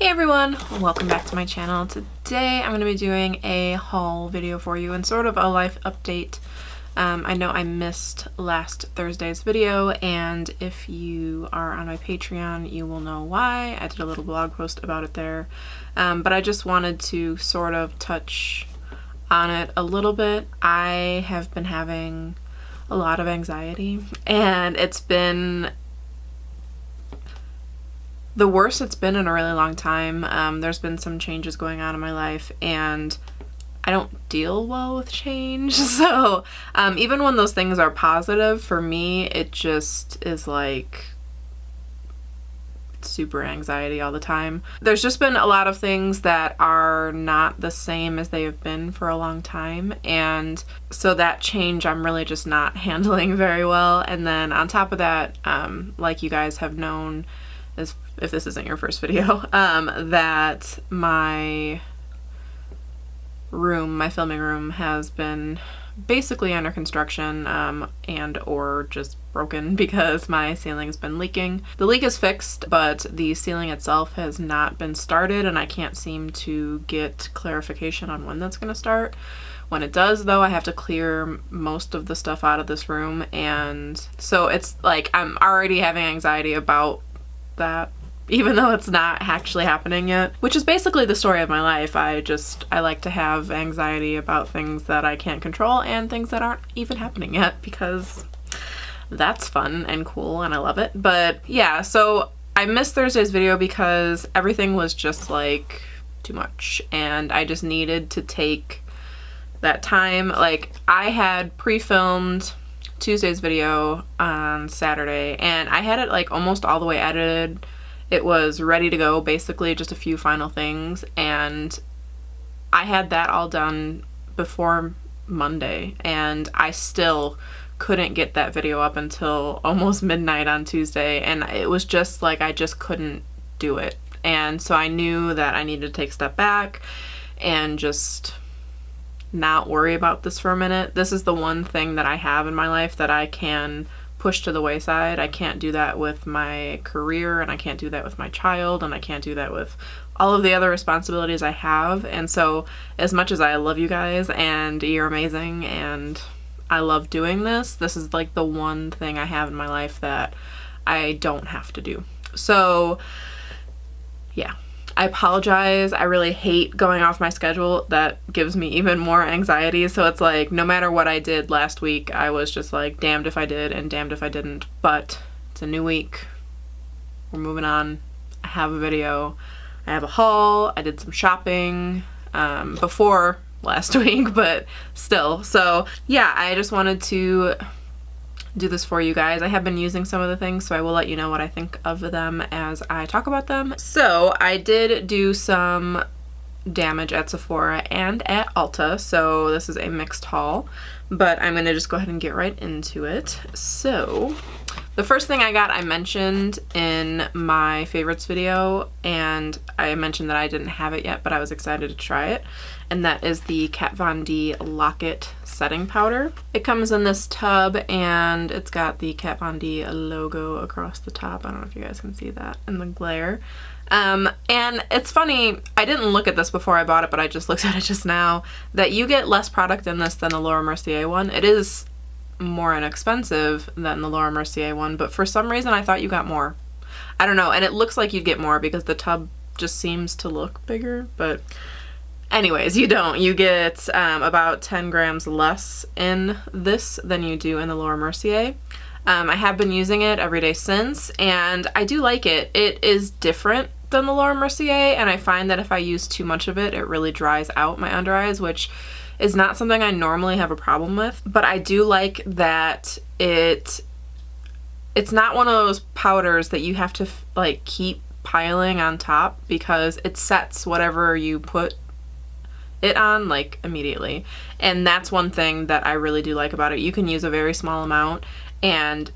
Hey everyone, welcome back to my channel. Today I'm going to be doing a haul video for you and sort of a life update. I know I missed last Thursday's video, and if you are on my Patreon you will know why. I did a little blog post about it there, but I just wanted to sort of touch on it a little bit. I have been having a lot of anxiety, and it's been the worst it's been in a really long time. There's been some changes going on in my life, and I don't deal well with change. So even when those things are positive, for me, it just is like super anxiety all the time. There's just been a lot of things that are not the same as they have been for a long time, and so that change I'm really just not handling very well. And then on top of that, like you guys have known, if this isn't your first video, that my filming room has been basically under construction and or just broken because my ceiling's been leaking. The leak is fixed, but the ceiling itself has not been started, and I can't seem to get clarification on when that's going to start. When it does, though, I have to clear most of the stuff out of this room, and so it's like I'm already having anxiety about that, even though it's not actually happening yet, which is basically the story of my life. I like to have anxiety about things that I can't control and things that aren't even happening yet, because that's fun and cool and I love it. But yeah, so I missed Thursday's video because everything was just like too much, and I just needed to take that time. Like, I had pre-filmed Tuesday's video on Saturday, and I had it like almost all the way edited. It was ready to go, basically just a few final things, and I had that all done before Monday, and I still couldn't get that video up until almost midnight on Tuesday, and it was just like I just couldn't do it. And so I knew that I needed to take a step back and just not worry about this for a minute. This is the one thing that I have in my life that I can push to the wayside. I can't do that with my career, and I can't do that with my child, and I can't do that with all of the other responsibilities I have. And so as much as I love you guys and you're amazing and I love doing this, this is like the one thing I have in my life that I don't have to do. So yeah, I apologize. I really hate going off my schedule. That gives me even more anxiety. So it's like, no matter what I did last week, I was just like, damned if I did and damned if I didn't. But it's a new week. We're moving on. I have a video. I have a haul. I did some shopping before last week, but still. So yeah, I just wanted to do this for you guys. I have been using some of the things, so I will let you know what I think of them as I talk about them. So I did do some damage at Sephora and at Ulta, so this is a mixed haul, but I'm gonna just go ahead and get right into it. So the first thing I got, I mentioned in my favorites video, and I mentioned that I didn't have it yet, but I was excited to try it, and that is the Kat Von D Lock-It setting powder. It comes in this tub, and it's got the Kat Von D logo across the top. I don't know if you guys can see that in the glare. And it's funny, I didn't look at this before I bought it, but I just looked at it just now, that you get less product in this than the Laura Mercier one. It is more inexpensive than the Laura Mercier one, but for some reason I thought you got more. I don't know, and it looks like you'd get more because the tub just seems to look bigger, but anyways, you don't. You get about 10 grams less in this than you do in the Laura Mercier. I have been using it every day since, and I do like it. It is different than the Laura Mercier, and I find that if I use too much of it, it really dries out my under eyes, which is not something I normally have a problem with. But I do like that it's not one of those powders that you have to like keep piling on top, because it sets whatever you put it on like immediately. And that's one thing that I really do like about it. You can use a very small amount and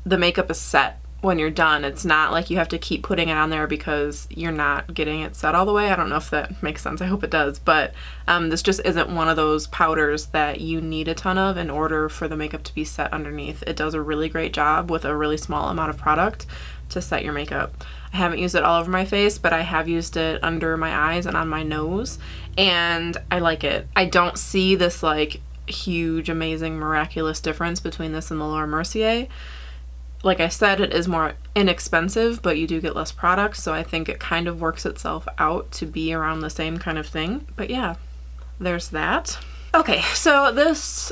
the makeup is set when you're done. It's not like you have to keep putting it on there because you're not getting it set all the way. I don't know if that makes sense. I hope it does. But this just isn't one of those powders that you need a ton of in order for the makeup to be set underneath. It does a really great job with a really small amount of product to set your makeup. I haven't used it all over my face, but I have used it under my eyes and on my nose, and I like it. I don't see this like huge, amazing, miraculous difference between this and the Laura Mercier. Like I said, it is more inexpensive, but you do get less products, so I think it kind of works itself out to be around the same kind of thing. But yeah, there's that. Okay, so this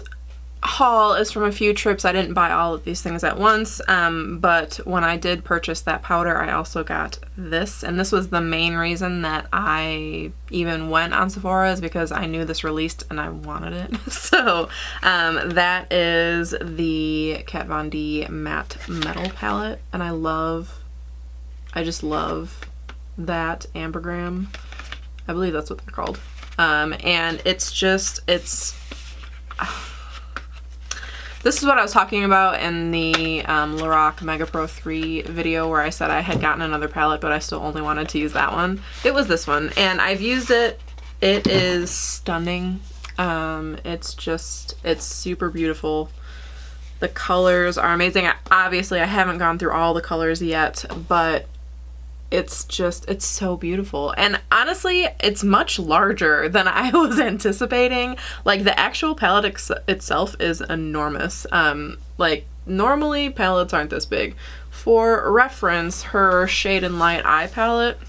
haul is from a few trips. I didn't buy all of these things at once, but when I did purchase that powder, I also got this, and this was the main reason that I even went on Sephora, is because I knew this released and I wanted it. So that is the Kat Von D Matte Metal Palette, and I just love that ambergram. I believe that's what they're called. And it's this is what I was talking about in the Lorac Mega Pro 3 video, where I said I had gotten another palette, but I still only wanted to use that one. It was this one, and I've used it. It is stunning. It's super beautiful. The colors are amazing. Obviously, I haven't gone through all the colors yet, but it's so beautiful. And honestly, it's much larger than I was anticipating. Like, the actual palette itself is enormous. Like, normally palettes aren't this big. For reference, her Shade and Light eye palette,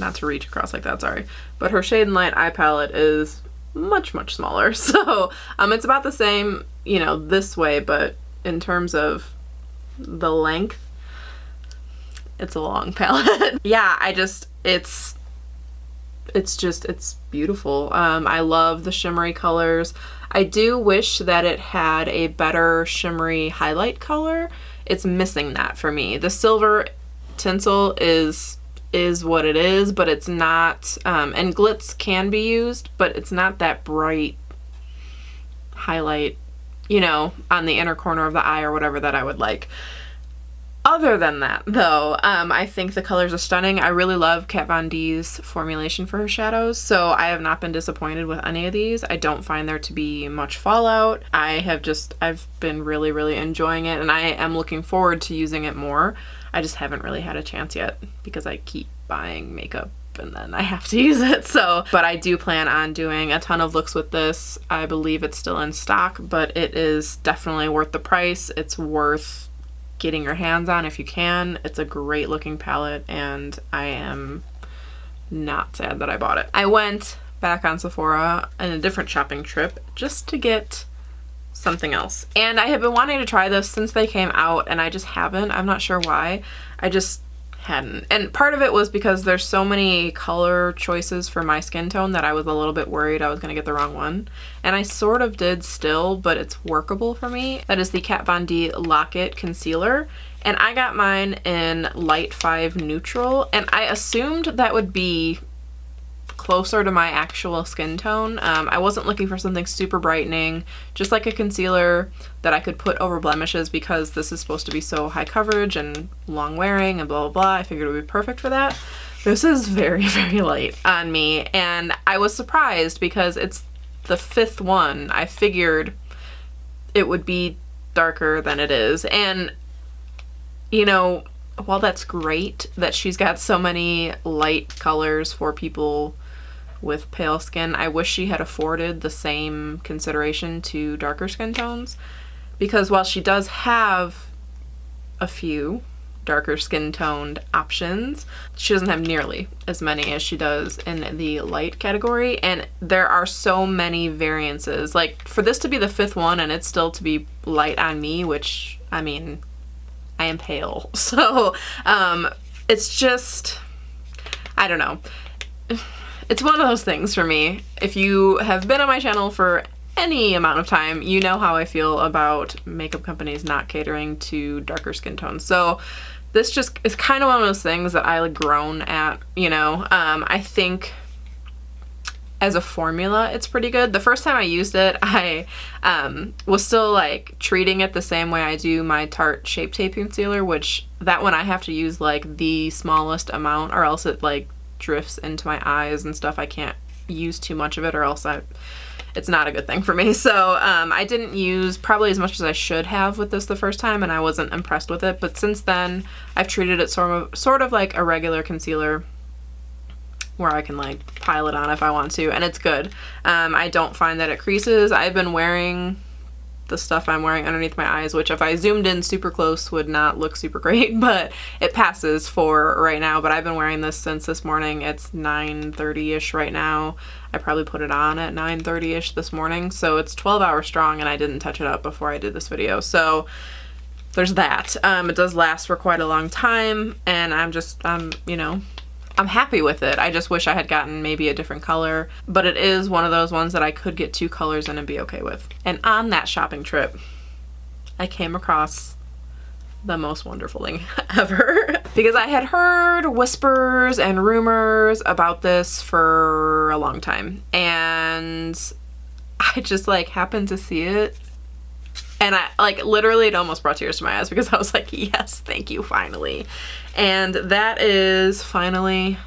not to reach across like that, sorry, but her Shade and Light eye palette is much, much smaller. So it's about the same, you know, this way, but in terms of the length, it's a long palette. Yeah, it's beautiful. I love the shimmery colors. I do wish that it had a better shimmery highlight color. It's missing that for me. The silver tinsel is what it is, but it's not, and glitz can be used, but it's not that bright highlight, you know, on the inner corner of the eye or whatever that I would like. Other than that, though, I think the colors are stunning. I really love Kat Von D's formulation for her shadows, so I have not been disappointed with any of these. I don't find there to be much fallout. I've been really, really enjoying it, and I am looking forward to using it more. I just haven't really had a chance yet because I keep buying makeup and then I have to use it. So, but I do plan on doing a ton of looks with this. I believe it's still in stock, but it is definitely worth the price. It's worth getting your hands on if you can. It's a great looking palette, and I am not sad that I bought it. I went back on Sephora on a different shopping trip just to get something else, and I have been wanting to try this since they came out, and I just haven't. I'm not sure why. I just hadn't. And part of it was because there's so many color choices for my skin tone that I was a little bit worried I was going to get the wrong one. And I sort of did still, but it's workable for me. That is the Kat Von D Lock-It Concealer. And I got mine in Light 5 Neutral. And I assumed that would be closer to my actual skin tone. I wasn't looking for something super brightening, just like a concealer that I could put over blemishes, because this is supposed to be so high coverage and long wearing and blah blah blah. I figured it would be perfect for that. This is very, very light on me, and I was surprised because it's the fifth one. I figured it would be darker than it is, and you know, while that's great that she's got so many light colors for people with pale skin, I wish she had afforded the same consideration to darker skin tones, because while she does have a few darker skin toned options, she doesn't have nearly as many as she does in the light category, and there are so many variances. Like, for this to be the fifth one and it's still to be light on me, which, I mean, I am pale, so it's just, I don't know. It's one of those things for me. If you have been on my channel for any amount of time, you know how I feel about makeup companies not catering to darker skin tones. So this just is kind of one of those things that I like groan at, you know. I think as a formula, it's pretty good. The first time I used it, I was still like treating it the same way I do my Tarte Shape Tape Concealer, which that one I have to use like the smallest amount, or else it like drifts into my eyes and stuff. I can't use too much of it, or else it's not a good thing for me. So I didn't use probably as much as I should have with this the first time, and I wasn't impressed with it. But since then, I've treated it sort of like a regular concealer, where I can like pile it on if I want to, and it's good. I don't find that it creases. I've been wearing the stuff I'm wearing underneath my eyes, which if I zoomed in super close would not look super great, but it passes for right now. But I've been wearing this since this morning. It's 9:30ish right now. I probably put it on at 9:30ish this morning, so it's 12 hours strong, and I didn't touch it up before I did this video. So there's that. It does last for quite a long time, and you know, I'm happy with it. I just wish I had gotten maybe a different color, but it is one of those ones that I could get 2 colors in and be okay with. And on that shopping trip, I came across the most wonderful thing ever because I had heard whispers and rumors about this for a long time, and I just like happened to see it, and I like literally it almost brought tears to my eyes because I was like, yes, thank you, finally. And that is finally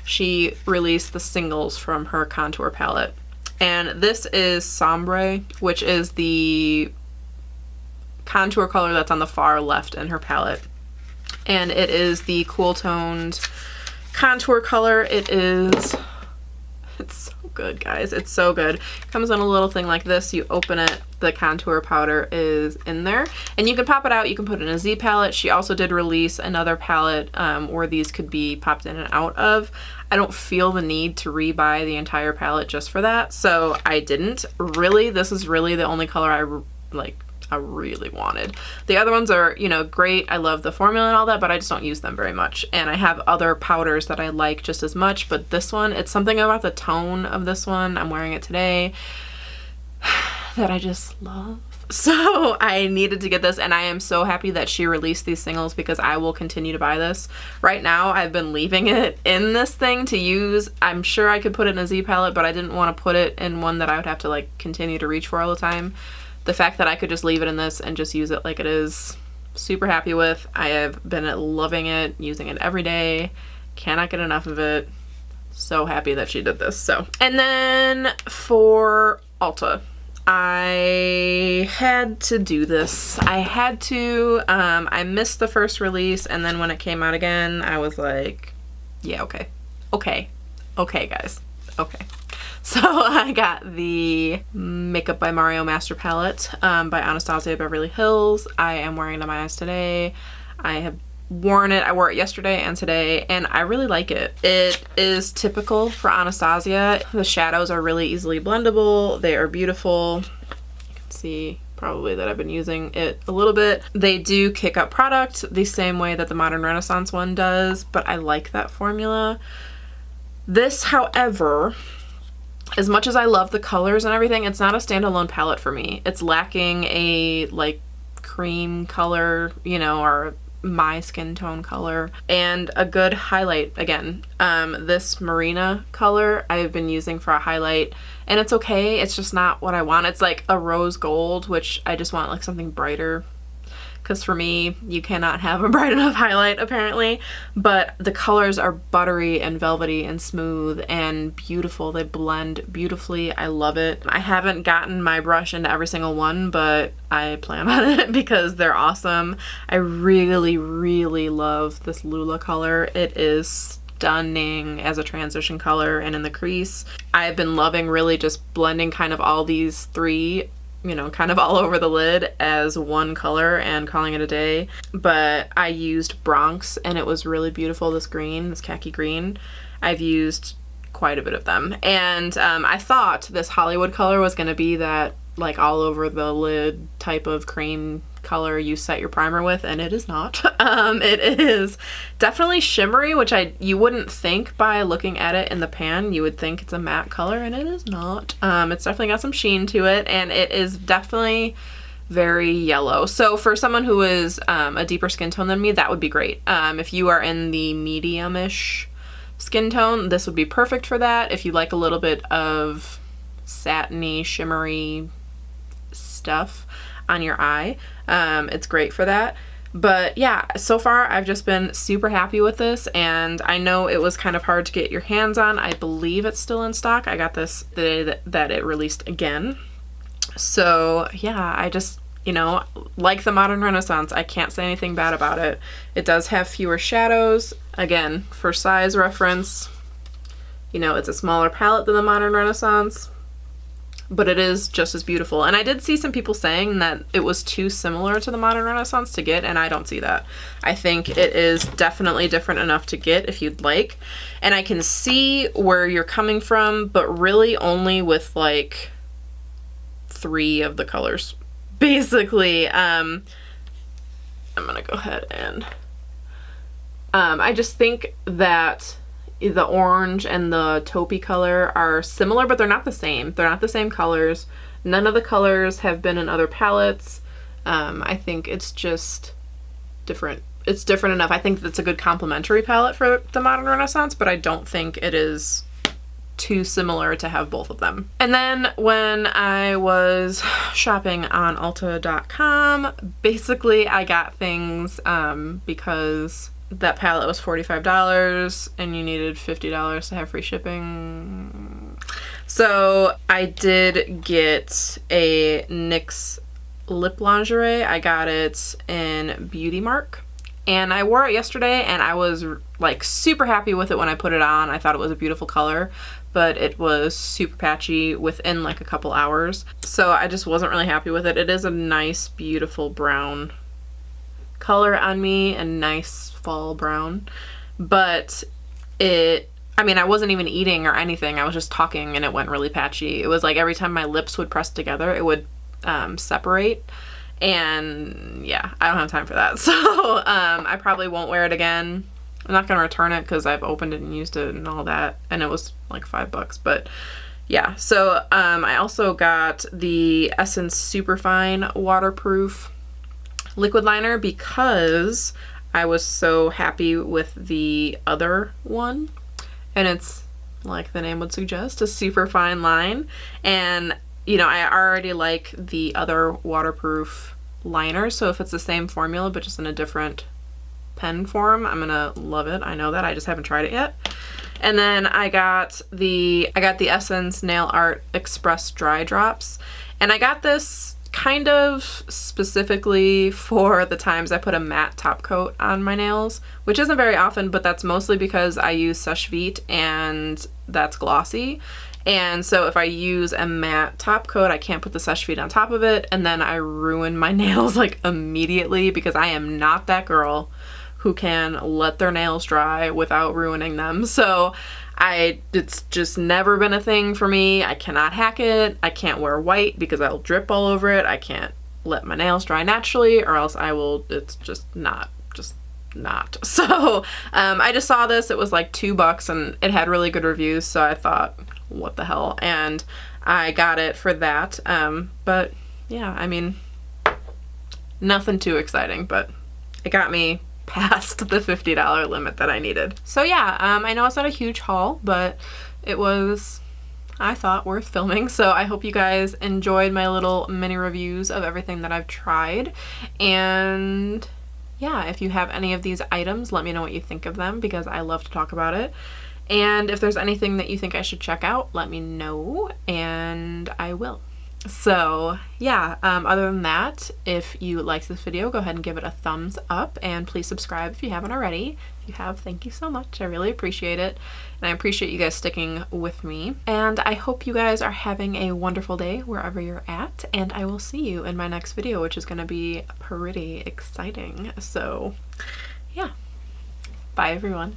she released the singles from her contour palette, and this is Sombre, which is the contour color that's on the far left in her palette, and it is the cool toned contour color. It's so good, guys. It's so good. It comes in a little thing like this. You open it, the contour powder is in there, and you can pop it out. You can put it in a Z palette. She also did release another palette where these could be popped in and out of. I don't feel the need to rebuy the entire palette just for that, so I didn't. Really, this is really the only color I really wanted. The other ones are, you know, great. I love the formula and all that, but I just don't use them very much. And I have other powders that I like just as much, but this one, it's something about the tone of this one, I'm wearing it today, that I just love. So I needed to get this, and I am so happy that she released these singles because I will continue to buy this. Right now, I've been leaving it in this thing to use. I'm sure I could put it in a Z palette, but I didn't want to put it in one that I would have to like continue to reach for all the time. The fact that I could just leave it in this and just use it like it is, super happy with. I have been loving it, using it every day, cannot get enough of it. So happy that she did this. So, and then for Ulta, I had to do this. I had to. I missed the first release, and then when it came out again, I was like, yeah, okay, guys, okay. So I got the Makeup by Mario Master Palette by Anastasia Beverly Hills. I am wearing it on my eyes today. I have worn it. I wore it yesterday and today, and I really like it. It is typical for Anastasia. The shadows are really easily blendable. They are beautiful. You can see probably that I've been using it a little bit. They do kick up product the same way that the Modern Renaissance one does, but I like that formula. This, however, as much as I love the colors and everything, it's not a standalone palette for me. It's lacking a like cream color, you know, or my skin tone color, and a good highlight. Again, this Marina color I've been using for a highlight, and it's okay. It's just not what I want. It's like a rose gold, which I just want like something brighter. Because for me, you cannot have a bright enough highlight apparently, but the colors are buttery and velvety and smooth and beautiful. They blend beautifully. I love it. I haven't gotten my brush into every single one, but I plan on it because they're awesome. I really, really love this Lula color. It is stunning as a transition color and in the crease. I've been loving really just blending kind of all these three, you know, kind of all over the lid as one color and calling it a day. But I used Bronx, and it was really beautiful. This green, this khaki green, I've used quite a bit of them. And I thought this Hollywood color was going to be that like all over the lid type of cream color you set your primer with, and it is not. It is definitely shimmery, which you wouldn't think by looking at it in the pan. You would think it's a matte color, and it is not. It's definitely got some sheen to it, and it is definitely very yellow. So for someone who is a deeper skin tone than me, that would be great. If you are in the medium-ish skin tone, this would be perfect for that. If you like a little bit of satiny, shimmery stuff on your eye, it's great for that. But yeah, so far I've just been super happy with this, and I know it was kind of hard to get your hands on. I believe it's still in stock. I got this the day that it released again. So yeah, I just, you know, like the Modern Renaissance. I can't say anything bad about it. It does have fewer shadows. Again, for size reference, you know, it's a smaller palette than the Modern Renaissance, but it is just as beautiful. And I did see some people saying that it was too similar to the Modern Renaissance to get, and I don't see that. I think it is definitely different enough to get if you'd like. And I can see where you're coming from, but really only with like 3 of the colors. Basically, I'm gonna go ahead and I just think that the orange and the taupey color are similar, but they're not the same. They're not the same colors. None of the colors have been in other palettes. I think it's just different. It's different enough. I think that's a good complementary palette for the Modern Renaissance, but I don't think it is too similar to have both of them. And then when I was shopping on Ulta.com, basically I got things because that palette was $45 and you needed $50 to have free shipping. So I did get a NYX lip lingerie. I got it in Beauty Mark, and I wore it yesterday and I was like super happy with it when I put it on. I thought it was a beautiful color, but it was super patchy within like a couple hours. So I just wasn't really happy with it. It is a nice, beautiful brown color on me, a nice fall brown, but I mean, I wasn't even eating or anything. I was just talking and it went really patchy. It was like every time my lips would press together, it would separate. And yeah, I don't have time for that. So I probably won't wear it again. I'm not going to return it because I've opened it and used it and all that. And it was like $5, but yeah. So I also got the Essence Superfine Waterproof Liquid Liner because I was so happy with the other one. And it's, like the name would suggest, a super fine line. And, you know, I already like the other waterproof liner. So if it's the same formula, but just in a different pen form, I'm gonna love it. I know that. I just haven't tried it yet. And then I got the Essence Nail Art Express Dry Drops. And I got this kind of specifically for the times I put a matte top coat on my nails, which isn't very often, but that's mostly because I use Seche Vite and that's glossy. And so if I use a matte top coat, I can't put the Seche Vite on top of it, and then I ruin my nails like immediately because I am not that girl who can let their nails dry without ruining them. So it's just never been a thing for me. I cannot hack it. I can't wear white because I'll drip all over it. I can't let my nails dry naturally, or else it's just not. So I just saw this. It was like $2 and it had really good reviews, so I thought, what the hell? And I got it for that. But yeah, I mean, nothing too exciting, but it got me past the $50 limit that I needed. So yeah, I know it's not a huge haul, but it was, I thought, worth filming. So I hope you guys enjoyed my little mini reviews of everything that I've tried. And yeah, if you have any of these items, let me know what you think of them because I love to talk about it. And if there's anything that you think I should check out, let me know and I will. So yeah, other than that, if you liked this video, go ahead and give it a thumbs up and please subscribe if you haven't already. If you have, thank you so much. I really appreciate it. And I appreciate you guys sticking with me. And I hope you guys are having a wonderful day wherever you're at. And I will see you in my next video, which is going to be pretty exciting. So yeah, bye everyone.